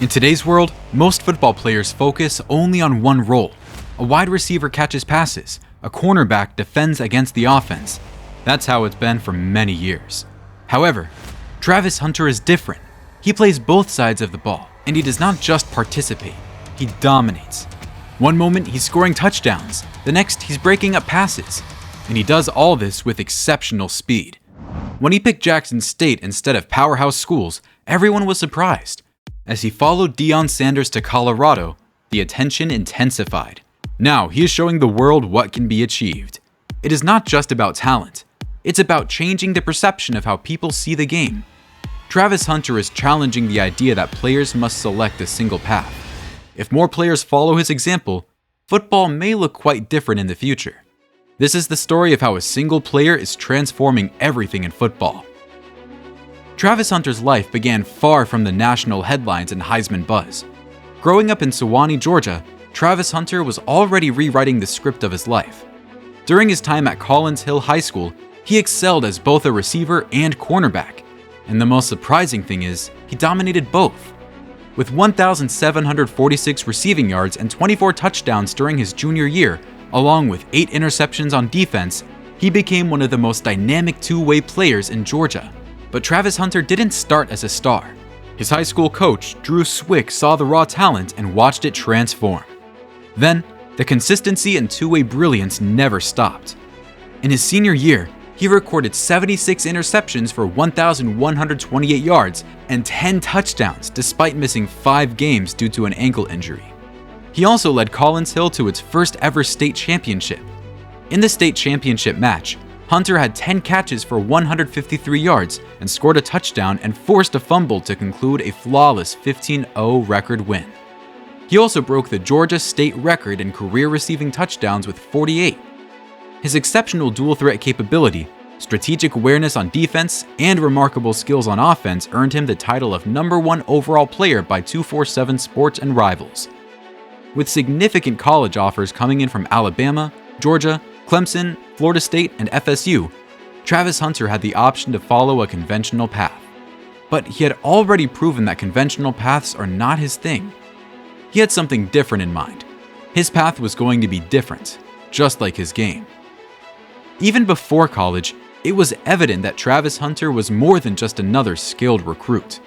In today's world, most football players focus only on one role. A wide receiver catches passes, a cornerback defends against the offense. That's how it's been for many years. However, Travis Hunter is different. He plays both sides of the ball, and he does not just participate, he dominates. One moment he's scoring touchdowns, the next he's breaking up passes, and he does all this with exceptional speed. When he picked Jackson State instead of powerhouse schools, everyone was surprised. As he followed Deion Sanders to Colorado, the attention intensified. Now he is showing the world what can be achieved. It is not just about talent, it's about changing the perception of how people see the game. Travis Hunter is challenging the idea that players must select a single path. If more players follow his example, football may look quite different in the future. This is the story of how a single player is transforming everything in football. Travis Hunter's life began far from the national headlines and Heisman buzz. Growing up in Sewanee, Georgia, Travis Hunter was already rewriting the script of his life. During his time at Collins Hill High School, he excelled as both a receiver and cornerback. And the most surprising thing is, he dominated both. With 1,746 receiving yards and 24 touchdowns during his junior year, along with 8 interceptions on defense, he became one of the most dynamic two-way players in Georgia. But Travis Hunter didn't start as a star. His high school coach, Drew Swick, saw the raw talent and watched it transform. Then, the consistency and two-way brilliance never stopped. In his senior year, he recorded 76 interceptions for 1,128 yards and 10 touchdowns despite missing 5 games due to an ankle injury. He also led Collins Hill to its first ever state championship. In the state championship match, Hunter had 10 catches for 153 yards and scored a touchdown and forced a fumble to conclude a flawless 15-0 record win. He also broke the Georgia state record in career receiving touchdowns with 48. His exceptional dual-threat capability, strategic awareness on defense, and remarkable skills on offense earned him the title of #1 overall player by 247 Sports and Rivals. With significant college offers coming in from Alabama, Georgia, Clemson, Florida State, and FSU, Travis Hunter had the option to follow a conventional path. But he had already proven that conventional paths are not his thing. He had something different in mind. His path was going to be different, just like his game. Even before college, it was evident that Travis Hunter was more than just another skilled recruit.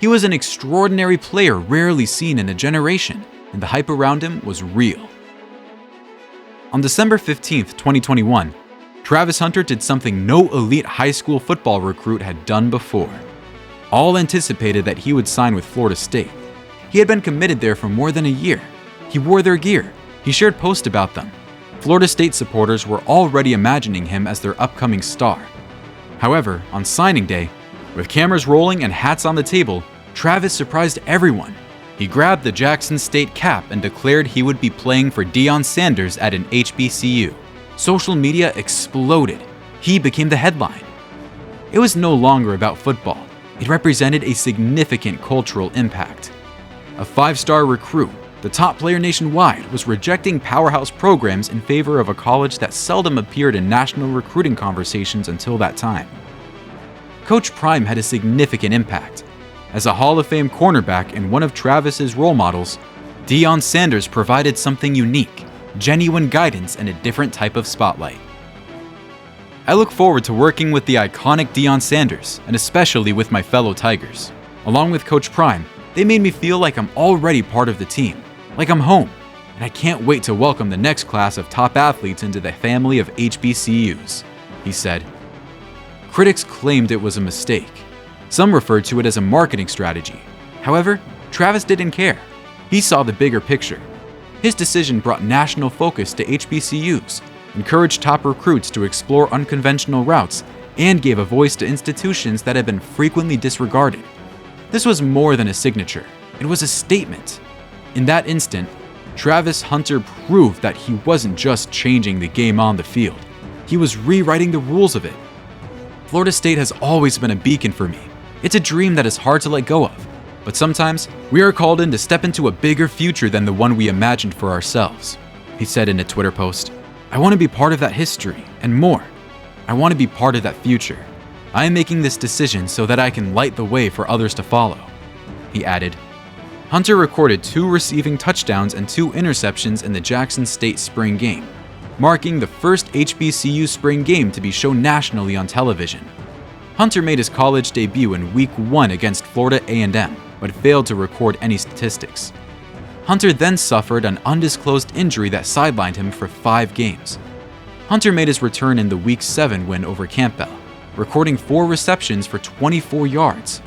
He was an extraordinary player rarely seen in a generation, and the hype around him was real. On December 15, 2021, Travis Hunter did something no elite high school football recruit had done before. All anticipated that he would sign with Florida State. He had been committed there for more than a year. He wore their gear. He shared posts about them. Florida State supporters were already imagining him as their upcoming star. However, on signing day, with cameras rolling and hats on the table, Travis surprised everyone. He grabbed the Jackson State cap and declared he would be playing for Deion Sanders at an HBCU. Social media exploded. He became the headline. It was no longer about football. It represented a significant cultural impact. A 5-star recruit, the top player nationwide, was rejecting powerhouse programs in favor of a college that seldom appeared in national recruiting conversations until that time. Coach Prime had a significant impact. As a Hall of Fame cornerback and one of Travis's role models, Deion Sanders provided something unique, genuine guidance and a different type of spotlight. I look forward to working with the iconic Deion Sanders, and especially with my fellow Tigers. Along with Coach Prime, they made me feel like I'm already part of the team, like I'm home, and I can't wait to welcome the next class of top athletes into the family of HBCUs, he said. Critics claimed it was a mistake. Some referred to it as a marketing strategy. However, Travis didn't care. He saw the bigger picture. His decision brought national focus to HBCUs, encouraged top recruits to explore unconventional routes, and gave a voice to institutions that had been frequently disregarded. This was more than a signature. It was a statement. In that instant, Travis Hunter proved that he wasn't just changing the game on the field. He was rewriting the rules of it. Florida State has always been a beacon for me. It's a dream that is hard to let go of. But sometimes, we are called in to step into a bigger future than the one we imagined for ourselves, he said in a Twitter post. I want to be part of that history, and more. I want to be part of that future. I am making this decision so that I can light the way for others to follow, he added. Hunter recorded 2 receiving touchdowns and 2 interceptions in the Jackson State spring game, marking the first HBCU spring game to be shown nationally on television. Hunter made his college debut in Week 1 against Florida A&M, but failed to record any statistics. Hunter then suffered an undisclosed injury that sidelined him for 5 games. Hunter made his return in the Week 7 win over Campbell, recording 4 receptions for 24 yards.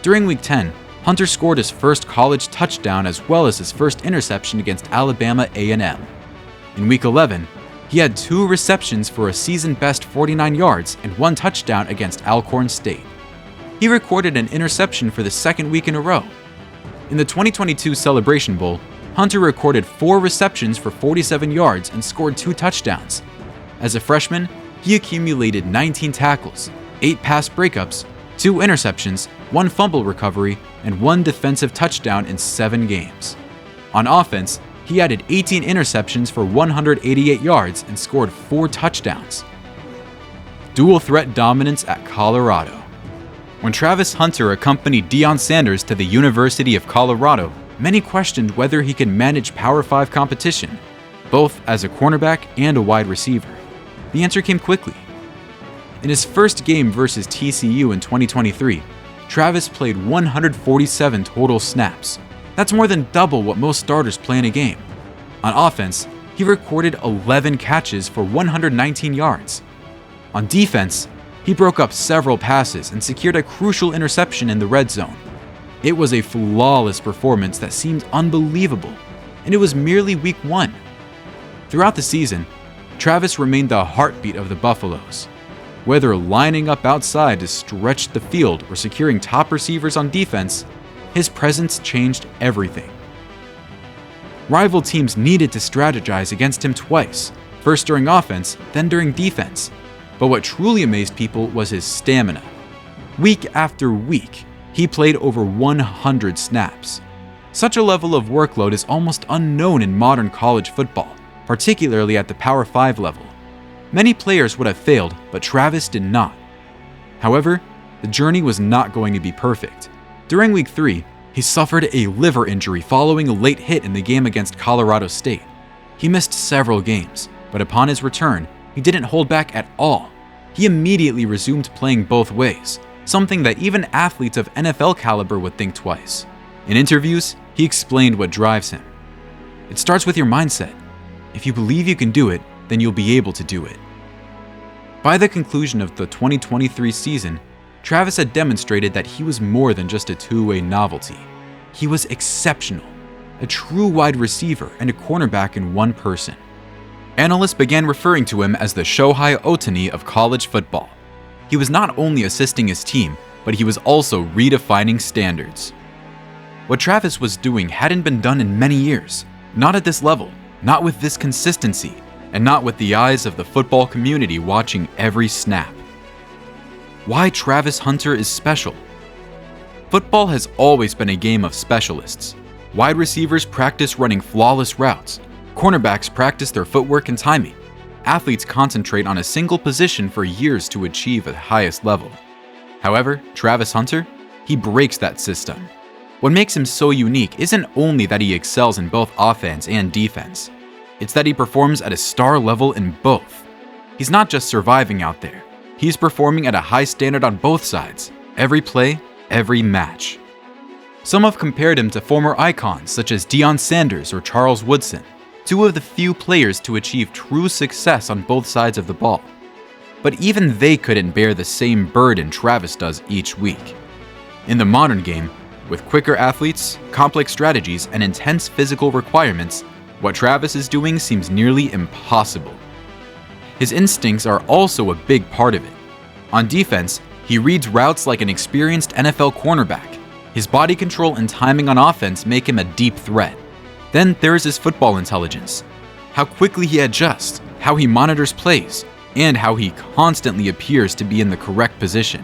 During Week 10, Hunter scored his first college touchdown as well as his first interception against Alabama A&M. In Week 11, he had 2 receptions for a season-best 49 yards and 1 touchdown against Alcorn State. He recorded an interception for the 2nd week in a row. In the 2022 Celebration Bowl, Hunter recorded 4 receptions for 47 yards and scored 2 touchdowns. As a freshman, he accumulated 19 tackles, 8 pass breakups, 2 interceptions, 1 fumble recovery, and 1 defensive touchdown in 7 games. On offense, he added 18 interceptions for 188 yards and scored 4 touchdowns. Dual threat dominance at Colorado. When Travis Hunter accompanied Deion Sanders to the University of Colorado, many questioned whether he could manage Power 5 competition, both as a cornerback and a wide receiver. The answer came quickly. In his first game versus TCU in 2023, Travis played 147 total snaps. That's more than double what most starters play in a game. On offense, he recorded 11 catches for 119 yards. On defense, he broke up several passes and secured a crucial interception in the red zone. It was a flawless performance that seemed unbelievable, and it was merely Week 1. Throughout the season, Travis remained the heartbeat of the Buffaloes. Whether lining up outside to stretch the field or securing top receivers on defense, his presence changed everything. Rival teams needed to strategize against him twice, first during offense, then during defense. But what truly amazed people was his stamina. Week after week, he played over 100 snaps. Such a level of workload is almost unknown in modern college football, particularly at the Power 5 level. Many players would have failed, but Travis did not. However, the journey was not going to be perfect. During Week 3, he suffered a liver injury following a late hit in the game against Colorado State. He missed several games, but upon his return, he didn't hold back at all. He immediately resumed playing both ways, something that even athletes of NFL caliber would think twice. In interviews, he explained what drives him. It starts with your mindset. If you believe you can do it, then you'll be able to do it. By the conclusion of the 2023 season, Travis had demonstrated that he was more than just a two-way novelty. He was exceptional, a true wide receiver and a cornerback in one person. Analysts began referring to him as the Shohei Ohtani of college football. He was not only assisting his team, but he was also redefining standards. What Travis was doing hadn't been done in many years, not at this level, not with this consistency, and not with the eyes of the football community watching every snap. Why Travis Hunter is special. Football has always been a game of specialists. Wide receivers practice running flawless routes. Cornerbacks practice their footwork and timing. Athletes concentrate on a single position for years to achieve the highest level. However, Travis Hunter, he breaks that system. What makes him so unique isn't only that he excels in both offense and defense. It's that he performs at a star level in both. He's not just surviving out there. He's performing at a high standard on both sides, every play, every match. Some have compared him to former icons such as Deion Sanders or Charles Woodson, two of the few players to achieve true success on both sides of the ball. But even they couldn't bear the same burden Travis does each week. In the modern game, with quicker athletes, complex strategies, and intense physical requirements, what Travis is doing seems nearly impossible. His instincts are also a big part of it. On defense, he reads routes like an experienced NFL cornerback. His body control and timing on offense make him a deep threat. Then there's his football intelligence. How quickly he adjusts, how he monitors plays, and how he constantly appears to be in the correct position.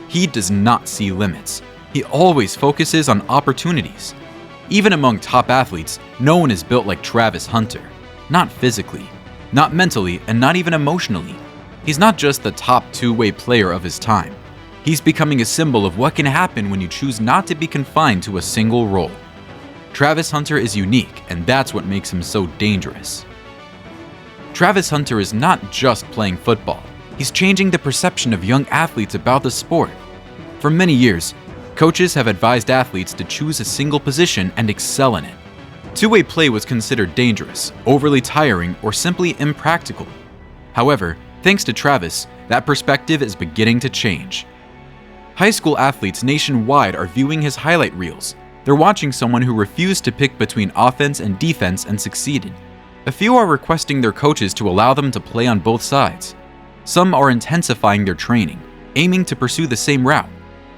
He does not see limits. He always focuses on opportunities. Even among top athletes, no one is built like Travis Hunter. Not physically, not mentally, and not even emotionally. He's not just the top two-way player of his time. He's becoming a symbol of what can happen when you choose not to be confined to a single role. Travis Hunter is unique, and that's what makes him so dangerous. Travis Hunter is not just playing football. He's changing the perception of young athletes about the sport. For many years, coaches have advised athletes to choose a single position and excel in it. Two-way play was considered dangerous, overly tiring, or simply impractical. However, thanks to Travis, that perspective is beginning to change. High school athletes nationwide are viewing his highlight reels. They're watching someone who refused to pick between offense and defense and succeeded. A few are requesting their coaches to allow them to play on both sides. Some are intensifying their training, aiming to pursue the same route.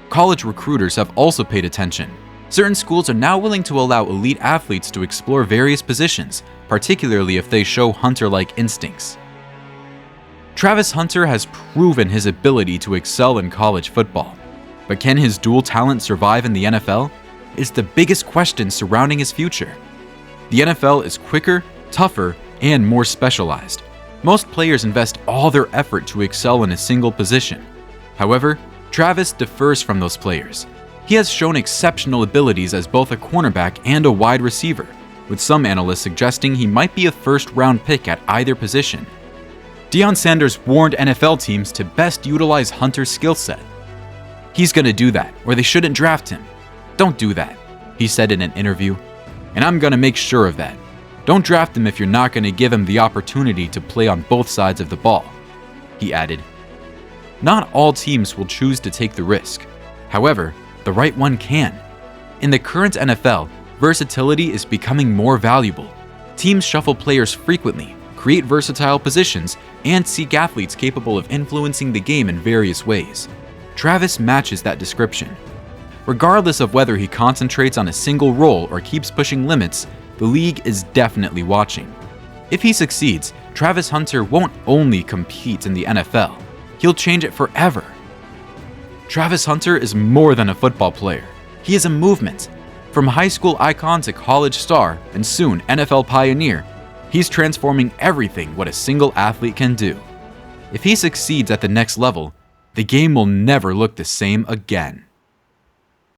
College recruiters have also paid attention. Certain schools are now willing to allow elite athletes to explore various positions, particularly if they show Hunter-like instincts. Travis Hunter has proven his ability to excel in college football. But can his dual talent survive in the NFL? Is the biggest question surrounding his future. The NFL is quicker, tougher, and more specialized. Most players invest all their effort to excel in a single position. However, Travis differs from those players. He has shown exceptional abilities as both a cornerback and a wide receiver, with some analysts suggesting he might be a first-round pick at either position. Deion Sanders warned NFL teams to best utilize Hunter's skill set. "He's gonna do that, or they shouldn't draft him. Don't do that," he said in an interview, "and I'm gonna make sure of that. Don't draft him if you're not gonna give him the opportunity to play on both sides of the ball," he added. Not all teams will choose to take the risk. However, the right one can. In the current NFL, versatility is becoming more valuable. Teams shuffle players frequently, create versatile positions, and seek athletes capable of influencing the game in various ways. Travis matches that description. Regardless of whether he concentrates on a single role or keeps pushing limits, the league is definitely watching. If he succeeds, Travis Hunter won't only compete in the NFL, he'll change it forever. Travis Hunter is more than a football player. He is a movement. From high school icon to college star and soon NFL pioneer, he's transforming everything what a single athlete can do. If he succeeds at the next level, the game will never look the same again.